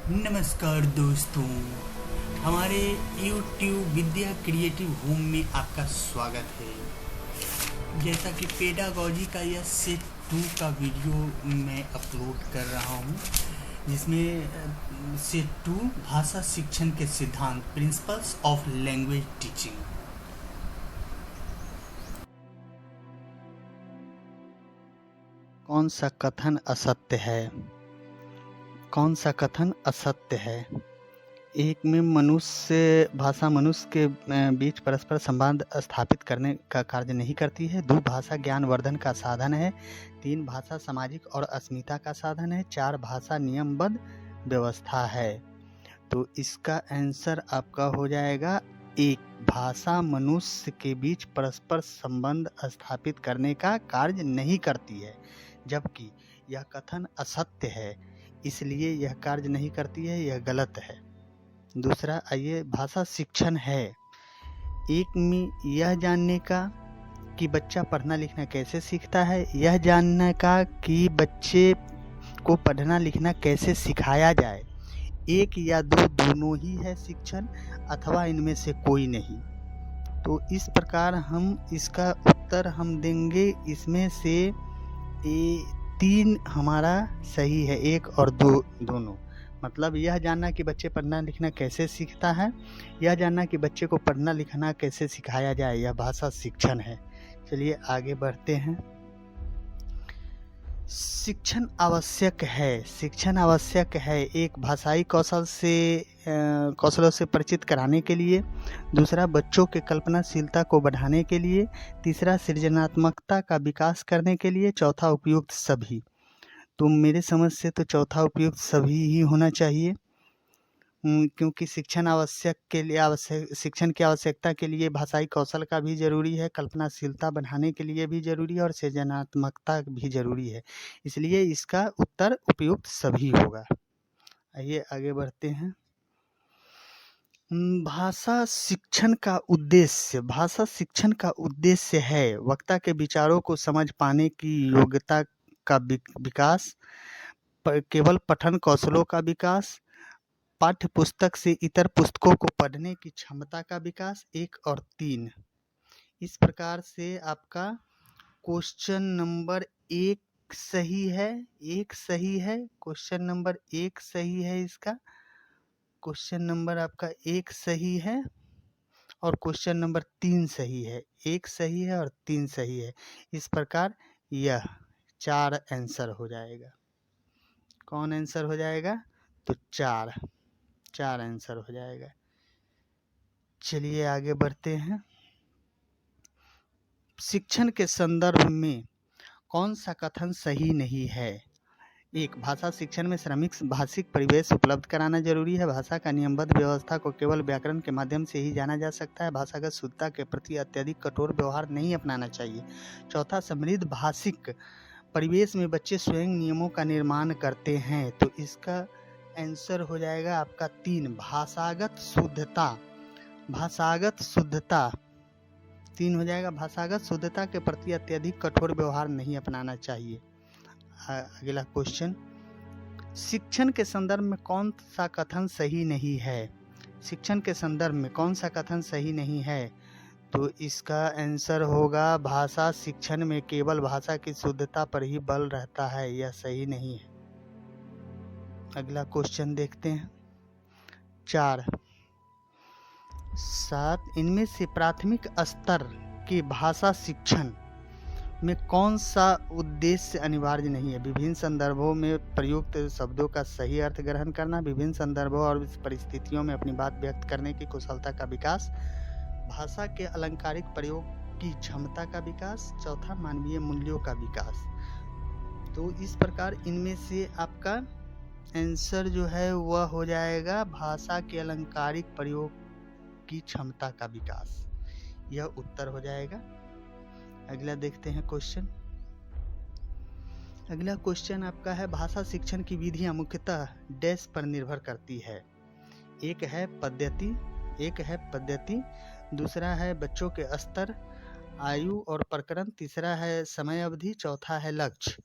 नमस्कार दोस्तों, हमारे YouTube विद्या क्रिएटिव होम में आपका स्वागत है। जैसा कि पेडागॉजी का यह सेट 2 का वीडियो मैं अपलोड कर रहा हूँ, जिसमें सेट 2 भाषा शिक्षण के सिद्धांत प्रिंसिपल्स ऑफ लैंग्वेज टीचिंग। कौन सा कथन असत्य है? कौन सा कथन असत्य है? एक में भाषा मनुष्य के बीच परस्पर संबंध स्थापित करने का कार्य नहीं करती है। 2 भाषा ज्ञानवर्धन का साधन है। 3 भाषा सामाजिक और अस्मिता का साधन है। 4 भाषा नियमबद्ध व्यवस्था है। तो इसका आंसर आपका हो जाएगा 1। भाषा मनुष्य के बीच परस्पर संबंध स्थापित करने का कार्य नहीं करती है, जबकि यह कथन असत्य है, इसलिए यह कार्य नहीं करती है, यह गलत है। दूसरा, आइए, भाषा शिक्षण है। एक में यह जानने का कि बच्चा पढ़ना लिखना कैसे सीखता है, यह जानने का कि बच्चे को पढ़ना लिखना कैसे सिखाया जाए। 1 या 2 दोनों ही है शिक्षण, अथवा इनमें से कोई नहीं। तो इस प्रकार हम इसका उत्तर हम देंगे, इसमें से 3 हमारा सही है, 1 और 2 दोनों। मतलब यह जानना कि बच्चे पढ़ना लिखना कैसे सीखता है, यह जानना कि बच्चे को पढ़ना लिखना कैसे सिखाया जाए, यह भाषा शिक्षण है। चलिए आगे बढ़ते हैं। शिक्षण आवश्यक है। शिक्षण आवश्यक है, एक भाषाई कौशलों से परिचित कराने के लिए। दूसरा, बच्चों के कल्पनाशीलता को बढ़ाने के लिए। तीसरा, सृजनात्मकता का विकास करने के लिए। चौथा, उपयुक्त सभी। तो मेरे समझ से तो चौथा उपयुक्त सभी ही होना चाहिए, क्योंकि शिक्षण की आवश्यकता के लिए भाषाई कौशल का भी जरूरी है, कल्पनाशीलता बढ़ाने के लिए भी जरूरी है और सृजनात्मकता भी जरूरी है, इसलिए इसका उत्तर उपयुक्त सभी होगा। आइए आगे बढ़ते हैं। भाषा शिक्षण का उद्देश्य है वक्ता के विचारों को समझ पाने की योग्यता का विकास, केवल पठन कौशलों का विकास, पाठ्य पुस्तक से इतर पुस्तकों को पढ़ने की क्षमता का विकास। 1 और 3। इस प्रकार से आपका क्वेश्चन नंबर 1 सही है, 1 सही है, क्वेश्चन नंबर 1 सही है, इसका क्वेश्चन नंबर आपका 1 सही है और क्वेश्चन नंबर 3 सही है। 1 सही है और 3 सही है। इस प्रकार यह 4 आंसर हो जाएगा। कौन आंसर हो जाएगा? तो 4 आंसर हो जाएगा। चलिए आगे बढ़ते हैं। शिक्षण के संदर्भ में कौन सा कथन सही नहीं है? 1, भाषा शिक्षण में श्रमिक भाषिक परिवेश उपलब्ध कराना जरूरी है। भाषा का नियमबद्ध व्यवस्था को केवल व्याकरण के माध्यम से ही जाना जा सकता है। भाषागत शुद्धता के प्रति अत्यधिक कठोर व्यवहार नहीं अपनाना चाहिए। चौथा, समृद्ध भाषिक परिवेश में बच्चे स्वयं नियमों का निर्माण करते हैं। तो इसका आंसर हो जाएगा आपका 3, भाषागत शुद्धता 3 हो जाएगा। भाषागत शुद्धता के प्रति अत्यधिक कठोर व्यवहार नहीं अपनाना चाहिए। अगला क्वेश्चन, शिक्षण के संदर्भ में कौन सा कथन सही नहीं है? शिक्षण के संदर्भ में कौन सा कथन सही नहीं है? तो इसका आंसर होगा, भाषा शिक्षण में केवल भाषा की शुद्धता पर ही बल रहता है, यह सही नहीं है। अगला क्वेश्चन देखते हैं। 4, 7, इनमें से प्राथमिक स्तर के भाषा शिक्षण में कौन सा उद्देश्य अनिवार्य नहीं है? विभिन्न संदर्भों में प्रयुक्त शब्दों का सही अर्थ ग्रहण करना, विभिन्न संदर्भों और परिस्थितियों में अपनी बात व्यक्त करने की कुशलता का विकास, भाषा के अलंकारिक प्रयोग की क्षमता का विकास। चौथा, मानवीय मूल्यों का विकास। तो इस प्रकार इनमें से आपका आंसर जो है वह हो जाएगा भाषा के अलंकारिक प्रयोग की क्षमता का विकास, यह उत्तर हो जाएगा। अगला देखते हैं क्वेश्चन। अगला क्वेश्चन आपका है, भाषा शिक्षण की विधियां मुख्यतः डैश पर निर्भर करती है। एक है पद्धति, दूसरा है बच्चों के स्तर, आयु और प्रकरण, तीसरा है समय अवधि, चौथा है लक्ष्य।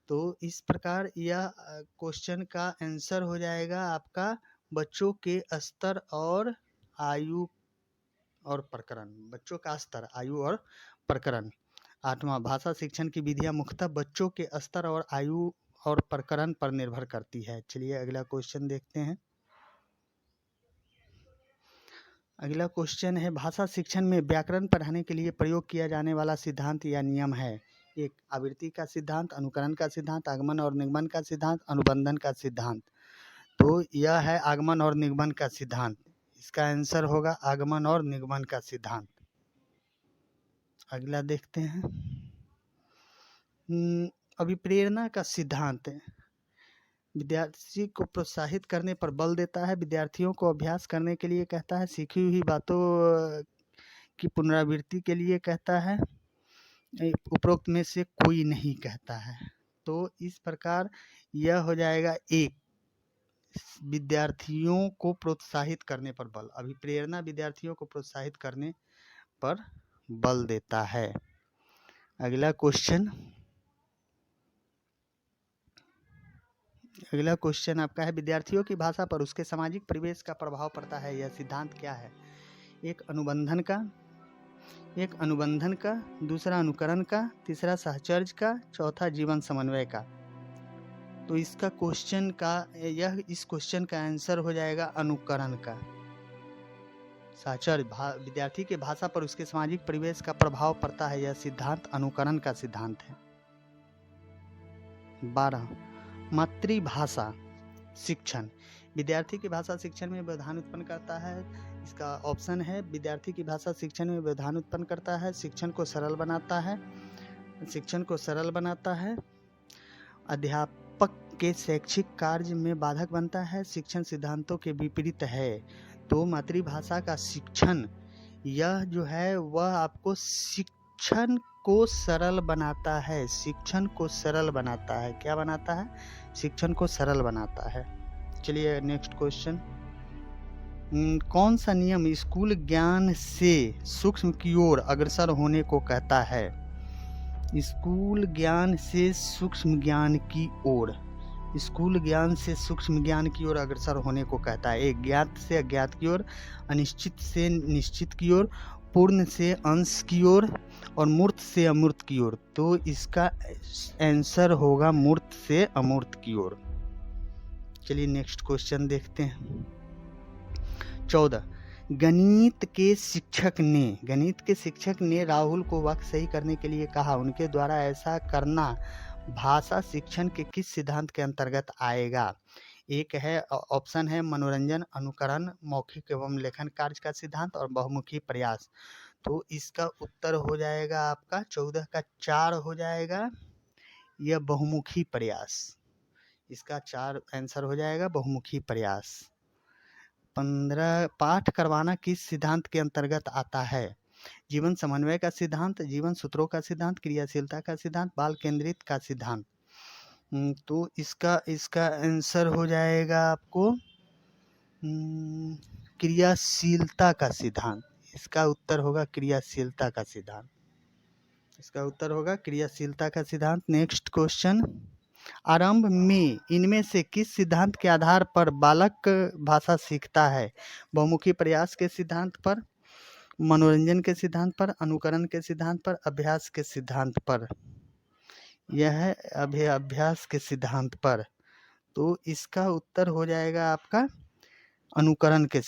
तो इस प्रकार यह क्वेश्चन का आंसर हो जाएगा आपका बच्चों के स्तर और आयु और प्रकरण। बच्चों का स्तर, आयु और प्रकरण। 8वां, भाषा शिक्षण की विधियां मुख्यतः बच्चों के स्तर और आयु और प्रकरण पर निर्भर करती है। चलिए अगला क्वेश्चन देखते हैं। अगला क्वेश्चन है, भाषा शिक्षण में व्याकरण पढ़ाने के लिए प्रयोग किया जाने वाला सिद्धांत या नियम है। एक, आवृत्ति का सिद्धांत, अनुकरण का सिद्धांत, आगमन और निगमन का सिद्धांत, अनुबंधन का सिद्धांत। तो यह है आगमन और निगमन का सिद्धांत। इसका आंसर होगा आगमन और निगमन का सिद्धांत। अगला देखते हैं। अभिप्रेरणा का सिद्धांत विद्यार्थी को प्रोत्साहित करने पर बल देता है, विद्यार्थियों को अभ्यास करने के लिए कहता है, सीखी हुई बातों की पुनरावृत्ति के लिए कहता है, उपरोक्त में से कोई नहीं कहता है। तो इस प्रकार यह हो जाएगा एक, विद्यार्थियों को प्रोत्साहित करने पर बल। अभिप्रेरणा विद्यार्थियों को प्रोत्साहित करने पर बल देता है। अगला क्वेश्चन आपका है, विद्यार्थियों की भाषा पर उसके सामाजिक परिवेश का प्रभाव पड़ता है, यह सिद्धांत क्या है। एक, अनुबंधन का, दूसरा अनुकरण का, तीसरा सहचर्य का, चौथा जीवन समन्वय का। तो इसका क्वेश्चन का इस क्वेश्चन का आंसर हो जाएगा अनुकरण का। सहचर्य विद्यार्थी के भाषा पर उसके सामाजिक परिवेश का प्रभाव पड़ता है, यह सिद्धांत अनुकरण का सिद्धांत है। 12, मातृभाषा शिक्षण विद्यार्थी की भाषा शिक्षण में व्यवधान उत्पन्न करता है। इसका ऑप्शन है, विद्यार्थी की भाषा शिक्षण में व्यवधान उत्पन्न करता है, शिक्षण को सरल बनाता है, अध्यापक के शैक्षिक कार्य में बाधक बनता है, शिक्षण सिद्धांतों के विपरीत है। तो मातृभाषा का शिक्षण यह जो है वह आपको शिक्षण को सरल बनाता है। क्या बनाता है? शिक्षण को सरल बनाता है। चलिए नेक्स्ट क्वेश्चन। कौन सा नियम स्कूल ज्ञान से सूक्ष्म की ओर अग्रसर होने को कहता है? स्कूल ज्ञान से सूक्ष्म ज्ञान की ओर अग्रसर होने को कहता है। एक, ज्ञात से अज्ञात की ओर, अनिश्चित से निश्चित की ओर, पूर्ण से अंश की ओर और मूर्त से अमूर्त की ओर। तो इसका आंसर होगा मूर्त से अमूर्त की ओर। चलिए नेक्स्ट क्वेश्चन देखते हैं। 14, गणित के शिक्षक ने राहुल को वाक्य सही करने के लिए कहा। उनके द्वारा ऐसा करना भाषा शिक्षण के किस सिद्धांत के अंतर्गत आएगा? एक है ऑप्शन है मनोरंजन, अनुकरण, मौखिक एवं लेखन कार्य का सिद्धांत और बहुमुखी प्रयास। तो इसका उत्तर हो जाएगा आपका 14 का 4 हो जाएगा, यह बहुमुखी प्रयास। इसका 4 आंसर हो जाएगा बहुमुखी प्रयास। 15, पाठ करवाना किस सिद्धांत के अंतर्गत आता है? जीवन समन्वय का सिद्धांत, जीवन सूत्रों का सिद्धांत, क्रियाशीलता का सिद्धांत, बाल केंद्रित का सिद्धांत। तो इसका आंसर हो जाएगा आपको क्रियाशीलता का सिद्धांत। इसका उत्तर होगा क्रियाशीलता का सिद्धांत। Next question. आरंभ में इनमें से किस सिद्धांत के आधार पर बालक भाषा सीखता है? बहुमुखी प्रयास के सिद्धांत पर, मनोरंजन के सिद्धांत पर, अनुकरण के सिद्धांत पर, अभ्यास के सिद्धांत पर। यह है अभ्यास के सिद्धांत पर। तो इसका उत्तर हो जाएगा आपका अनुकरण के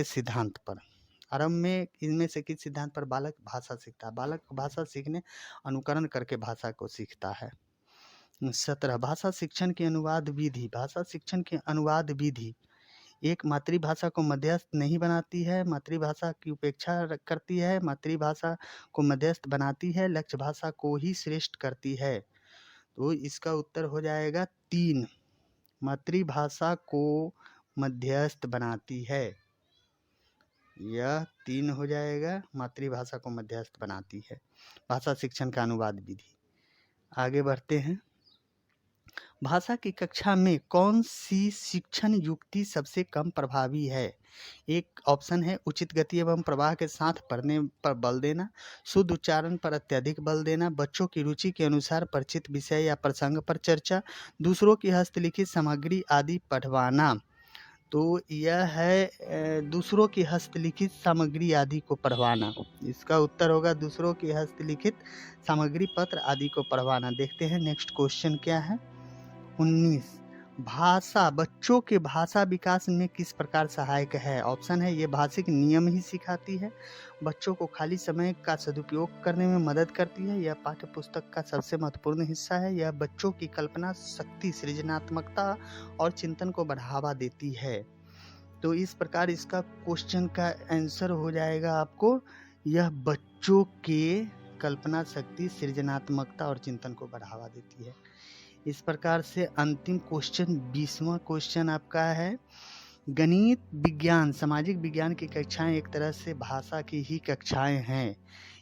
सिद्धांत पर। आरंभ में इनमें से किस सिद्धांत पर बालक भाषा सीखता है? बालक भाषा सीखने अनुकरण करके भाषा को सीखता है। 17, भाषा शिक्षण की अनुवाद विधि। एक, मातृभाषा को मध्यस्थ नहीं बनाती है, मातृभाषा की उपेक्षा करती है, मातृभाषा को मध्यस्थ बनाती है, लक्ष्य भाषा को ही श्रेष्ठ करती है। तो इसका उत्तर हो जाएगा 3, मातृभाषा को मध्यस्थ बनाती है। यह 3 हो जाएगा, मातृभाषा को मध्यस्थ बनाती है। भाषा शिक्षण का अनुवाद विधि। आगे बढ़ते हैं। भाषा की कक्षा में कौन सी शिक्षण युक्ति सबसे कम प्रभावी है? एक ऑप्शन है उचित गति एवं प्रवाह के साथ पढ़ने पर बल देना, शुद्ध उच्चारण पर अत्यधिक बल देना, बच्चों की रुचि के अनुसार परिचित विषय या प्रसंग पर चर्चा, दूसरों की हस्तलिखित सामग्री आदि पढ़वाना। तो यह है दूसरों की हस्तलिखित सामग्री आदि को पढ़वाना। इसका उत्तर होगा दूसरों की हस्तलिखित सामग्री पत्र आदि को पढ़वाना। देखते हैं नेक्स्ट क्वेश्चन क्या है। 19 भाषा बच्चों के भाषा विकास में किस प्रकार सहायक है? ऑप्शन है ये भाषिक नियम ही सिखाती है, बच्चों को खाली समय का सदुपयोग करने में मदद करती है, यह पाठ्य पुस्तक का सबसे महत्वपूर्ण हिस्सा है, यह बच्चों की कल्पना शक्ति, सृजनात्मकता और चिंतन को बढ़ावा देती है। तो इस प्रकार इसका क्वेश्चन का आंसर हो जाएगा आपको, यह बच्चों के कल्पना शक्ति, सृजनात्मकता और चिंतन को बढ़ावा देती है। इस प्रकार से अंतिम क्वेश्चन 20वां क्वेश्चन आपका है, गणित, विज्ञान, सामाजिक विज्ञान की कक्षाएं एक तरह से भाषा की ही कक्षाएं हैं।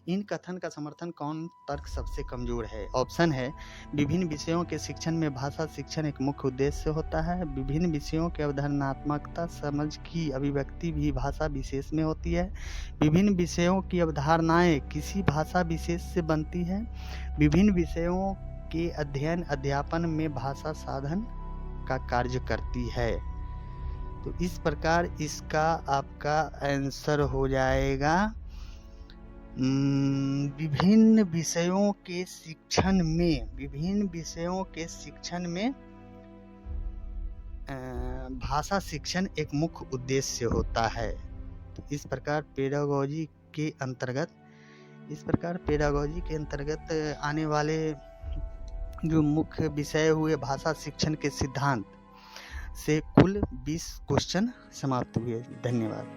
इन कथन का समर्थन कौन तर्क सबसे कमजोर है? ऑप्शन है विभिन्न विषयों के शिक्षण में भाषा शिक्षण एक मुख्य उद्देश्य होता है, विभिन्न विषयों के अवधारणात्मकता समझ की अभिव्यक्ति भी भाषा विशेष में होती है, विभिन्न विषयों की अवधारणाएं किसी भाषा विशेष से बनती है, विभिन्न विषयों के अध्ययन अध्यापन में भाषा साधन का कार्य करती है। तो इस प्रकार इसका आपका आंसर हो जाएगा विभिन्न विषयों के शिक्षण में भाषा शिक्षण एक मुख्य उद्देश्य होता है। तो इस प्रकार पेडागोजी के अंतर्गत आने वाले जो मुख्य विषय हुए भाषा शिक्षण के सिद्धांत से कुल 20 क्वेश्चन समाप्त हुए। धन्यवाद।